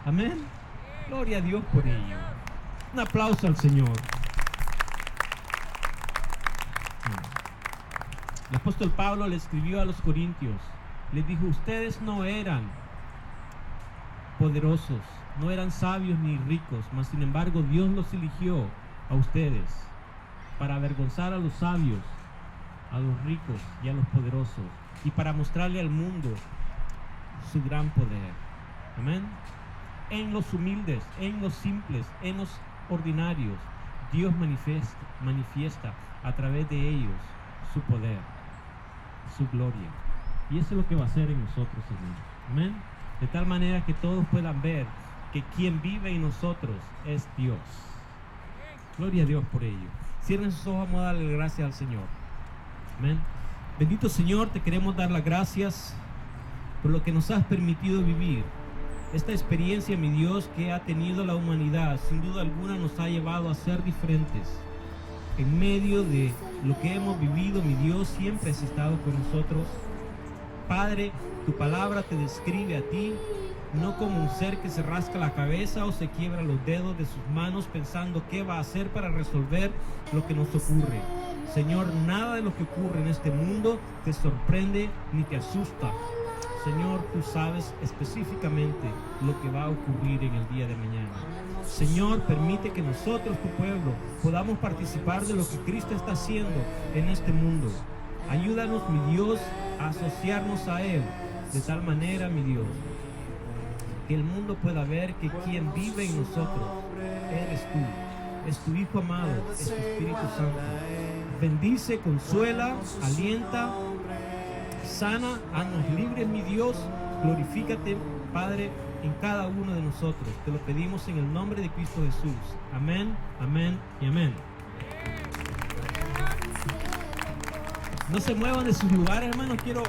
Amén. Gloria a Dios por ello. Un aplauso al Señor. El apóstol Pablo le escribió a los corintios, les dijo: ustedes no eran poderosos, no eran sabios ni ricos, mas sin embargo Dios los eligió a ustedes para avergonzar a los sabios, a los ricos y a los poderosos, y para mostrarle al mundo su gran poder. Amén. En los humildes, en los simples, en los ordinarios, Dios manifiesta a través de ellos su poder, su gloria. Y eso es lo que va a hacer en nosotros, hermanos. Amén. De tal manera que todos puedan ver que quien vive en nosotros es Dios. Gloria a Dios por ello. Cierren sus ojos, vamos a darle gracias al Señor. Amén. Bendito Señor, te queremos dar las gracias por lo que nos has permitido vivir. Esta experiencia, mi Dios, que ha tenido la humanidad, sin duda alguna nos ha llevado a ser diferentes. En medio de lo que hemos vivido, mi Dios, siempre has estado con nosotros. Padre, tu palabra te describe a ti no como un ser que se rasca la cabeza o se quiebra los dedos de sus manos pensando qué va a hacer para resolver lo que nos ocurre. Señor, nada de lo que ocurre en este mundo te sorprende ni te asusta. Señor, tú sabes específicamente lo que va a ocurrir en el día de mañana. Señor, permite que nosotros, tu pueblo, podamos participar de lo que Cristo está haciendo en este mundo. Ayúdanos, mi Dios, a asociarnos a Él de tal manera, mi Dios, que el mundo pueda ver que quien vive en nosotros eres tú, es tu Hijo amado, es tu Espíritu Santo. Bendice, consuela, alienta, sana, haznos libres, mi Dios. Glorifícate, Padre, en cada uno de nosotros. Te lo pedimos en el nombre de Cristo Jesús. Amén, amén y amén. No se muevan de sus lugares, hermanos. Quiero